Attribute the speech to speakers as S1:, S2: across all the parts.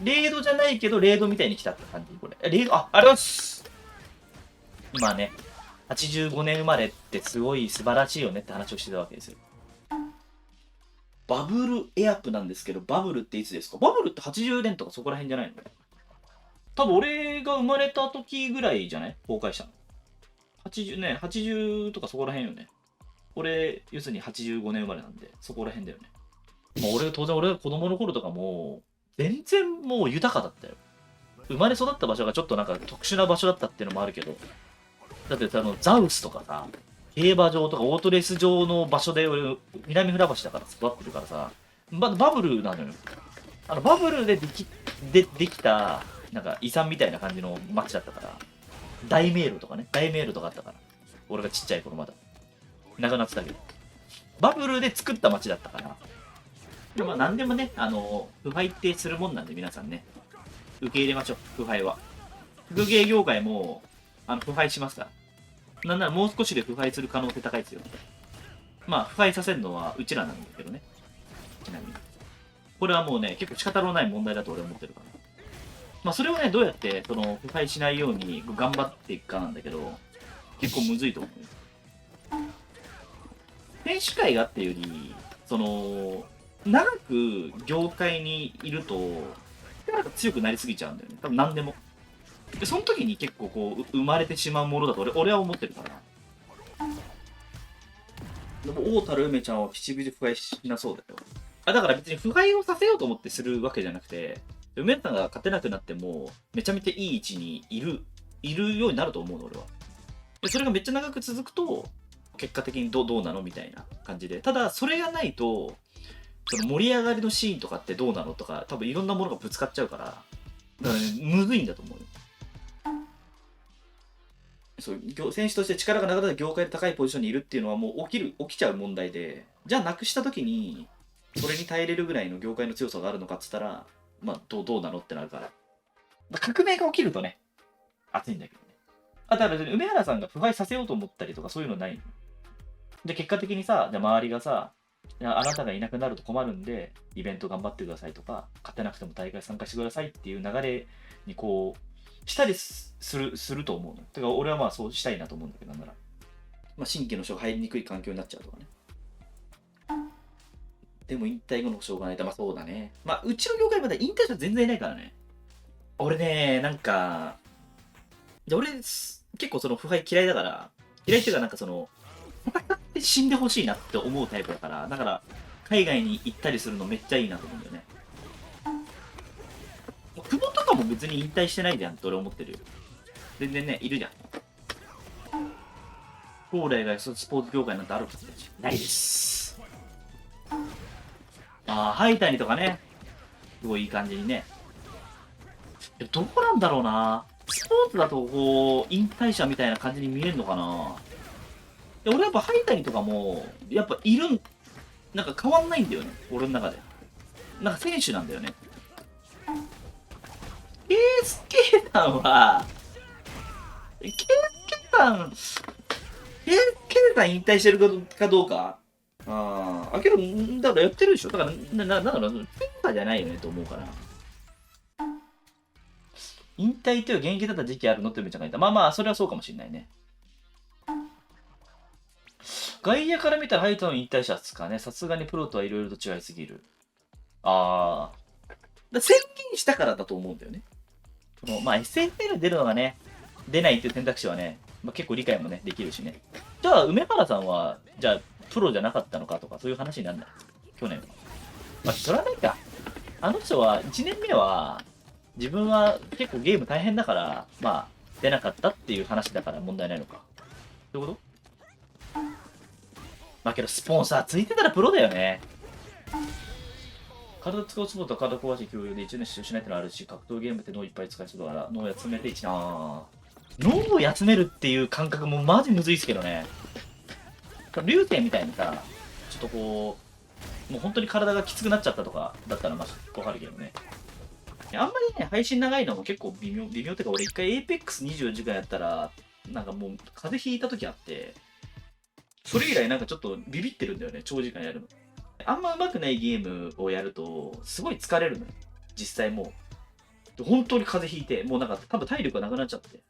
S1: レードじゃないけど、レードみたいに来たって感じ、これ。レード、ありがとうございます。今ね、85年生まれってすごい素晴らしいよねって話をしてたわけですよ。バブルエアップなんですけど、バブルっていつですか？バブルって80年とかそこら辺じゃないの？多分俺が生まれた時ぐらいじゃない？崩壊したの。80ね、80とかそこら辺よね。俺、要するに85年生まれなんで、そこら辺だよね。もう当然俺が子供の頃とかも、全然もう豊かだったよ。生まれ育った場所がちょっとなんか特殊な場所だったっていうのもあるけど、だってザウスとかさ、競馬場とかオートレース場の場所で俺、南船橋だから育ってるからさ、バブルなのよ。バブルでできた、なんか遺産みたいな感じの街だったから、大迷路とかね、大迷路とかあったから、俺がちっちゃい頃まだ。なくなってたけど。バブルで作った街だったから。でもまあ何でもね、腐敗ってするもんなんで皆さんね、受け入れましょう、腐敗は。武芸業界も、腐敗しますから。なんならもう少しで腐敗する可能性高いですよ。まあ、腐敗させるのはうちらなんだけどね。ちなみに。これはもうね、結構仕方のない問題だと俺は思ってるから。まあ、それをね、どうやって、腐敗しないように頑張っていくかなんだけど、結構むずいと思うよ。選手会がっていうより、長く業界にいると、なんか強くなりすぎちゃうんだよね。多分何でも。で、その時に結構こう、生まれてしまうものだと俺は思ってるから。でも、大田る梅ちゃんは七分で腐敗しなそうだよ。だから別に腐敗をさせようと思ってするわけじゃなくて、梅さんが勝てなくなっても、めちゃめちゃいい位置にいるようになると思うの、俺は。で、それがめっちゃ長く続くと、結果的にどうなのみたいな感じで。ただ、それがないと、その盛り上がりのシーンとかってどうなのとか、多分いろんなものがぶつかっちゃうから、だからね、むずいんだと思うよ。選手として力がなかった業界で高いポジションにいるっていうのはもう起きちゃう問題で、じゃあなくした時に、それに耐えれるぐらいの業界の強さがあるのかっつったら、まあ、どうなのってなるから。革命が起きるとね、熱いんだけどね。だから別に梅原さんが腐敗させようと思ったりとかそういうのないの。で、結果的にさ、じゃあ周りがさ、いやあなたがいなくなると困るんで、イベント頑張ってくださいとか、勝てなくても大会参加してくださいっていう流れにこう、したりすると思うの。てか、俺はまあそうしたいなと思うんだけど、なんなら。まあ、新規の人が入りにくい環境になっちゃうとかね。でも引退後のしょうがないと、まあそうだね。まあ、うちの業界まだ引退者全然いないからね。俺ね、なんか、俺、結構その腐敗嫌いだから、嫌いっていうかなんか戦って死んでほしいなって思うタイプだから、だから、海外に行ったりするのめっちゃいいなと思うんだよね。久保とかも別に引退してないじゃんって俺思ってるよ。全然ね、いるじゃん。将来がスポーツ業界なんてあるかないです。ハイタニとかね、すごいいい感じにね。どうなんだろうな。スポーツだとこう、引退者みたいな感じに見えるのかな。俺やっぱハイタニとかも、やっぱなんか変わんないんだよね。俺の中で。なんか選手なんだよね。ケースケータンは、ケースケータン、ケースケータン引退してるかどうか。けど、だからやってるでしょ。だから、なんだろう、センターじゃないよねと思うから。引退っていう現役だった時期あるのってめちゃ書いた。まあまあ、それはそうかもしれないね。外野から見たらハイトの引退者ですかね。さすがにプロとはいろいろと違いすぎる。宣言したからだと思うんだよね。まあ SFL 出るのがね、出ないっていう選択肢はね、まあ、結構理解もね、できるしね。じゃあ、梅原さんは、じゃあ、プロじゃなかったのかとか、そういう話にならない。去年は。まあ、それはないか。あの人は、1年目は、自分は結構ゲーム大変だから、まあ、出なかったっていう話だから問題ないのか。そういうこと？まあけど、スポンサーついてたらプロだよね。体使うスポーツは体壊し共有で1年使用しないってのあるし、格闘ゲームって脳いっぱい使いそうだから、脳を集めて1年。脳を集めるっていう感覚もマジむずいっすけどね。流星みたいにさ、ちょっとこう、もう本当に体がきつくなっちゃったとかだったらまあわかるけどね。あんまりね、配信長いのも結構微妙っていうか、俺一回 APEX24 時間やったら、なんかもう風邪ひいた時あって、それ以来なんかちょっとビビってるんだよね、長時間やるの。あんま上手くないゲームをやると、すごい疲れるのよ。実際もう。本当に風邪ひいて、もうなんか多分体力がなくなっちゃって、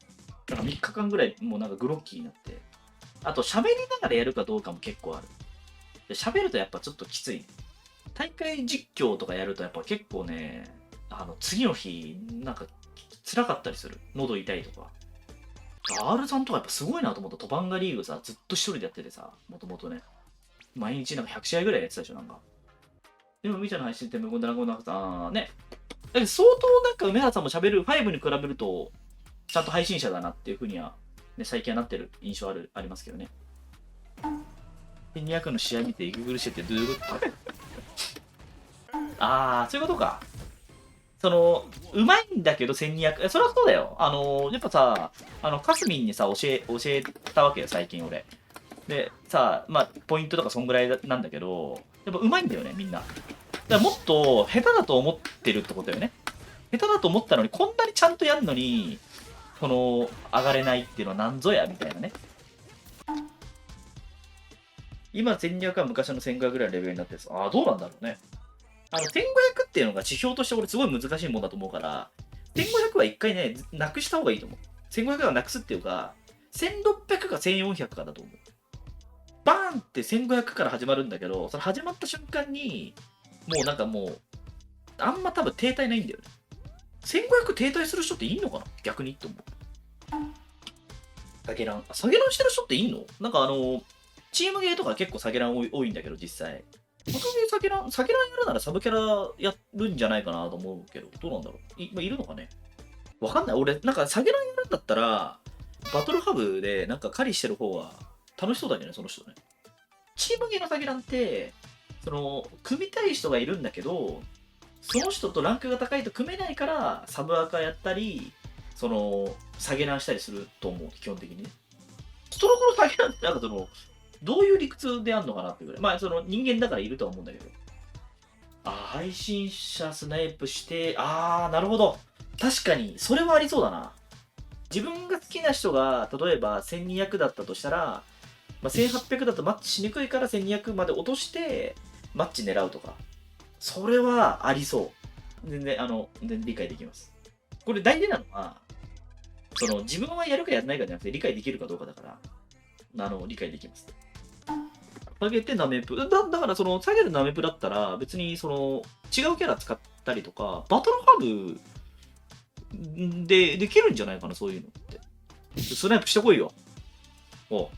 S1: なんか3日間ぐらいもうなんかグロッキーになって、あと喋りながらやるかどうかも結構ある。で喋るとやっぱちょっときついね。大会実況とかやるとやっぱ結構ね、次の日、なんか辛かったりする。喉痛いとか。R さんとかやっぱすごいなと思った。トバンガリーグさ、ずっと一人でやっててさ、もともとね。毎日なんか100試合ぐらいやってたでしょ、なんか。でも、みちゃんの配信って無言でなくなったね。だけど相当なんか梅原さんも喋る、5に比べると、ちゃんと配信者だなっていうふうには、ね、最近はなってる印象ありますけどね。1200の試合見て息苦しいってどういうことあー、そういうことか。うまいんだけど1200、それはそうだよ。やっぱさ、かすみんにさ、教えたわけよ、最近俺。で、さ、まあ、ポイントとかそんぐらいなんだけど、やっぱうまいんだよね、みんな。だからもっと下手だと思ってるってことだよね。下手だと思ったのに、こんなにちゃんとやるのに、上がれないっていうのは何ぞや、みたいなね。今、1200は昔の1500ぐらいのレベルになってるんです。ああ、どうなんだろうね。1500っていうのが指標として俺すごい難しいもんだと思うから、1500は一回ね、なくした方がいいと思う。1500はなくすっていうか、1600か1400かだと思う。バーンって1500から始まるんだけど、それ始まった瞬間に、もうなんかもう、あんま多分停滞ないんだよね。1500停滞する人っていんのかな逆にって思う。下げラン。下げランしてる人っていんのなんかチームゲーとか結構下げラン多いんだけど、実際。本当に下げランやるならサブキャラやるんじゃないかなと思うけど、どうなんだろう。いるのかねわかんない。俺、なんか下げランやるんだったら、バトルハブでなんか狩りしてる方が楽しそうだけどね、その人ね。チームゲーの下げランって、組みたい人がいるんだけど、その人とランクが高いと組めないから、サブアカやったり、下げランしたりすると思う、基本的にね。ストロークの下げランって、なんかどういう理屈であんのかなってぐらい。まあ、人間だからいるとは思うんだけど。配信者スナイプして、なるほど。確かに、それはありそうだな。自分が好きな人が、例えば1200だったとしたら、まあ、1800だとマッチしにくいから1200まで落として、マッチ狙うとか。それはありそう。全然理解できます。これ大事なのは、自分はやるかやらないかじゃなくて理解できるかどうかだから、理解できます。下げてナメプ。だから下げるナメプだったら、別に違うキャラ使ったりとか、バトルハブでできるんじゃないかな、そういうのって。スナイプしてこいよ。お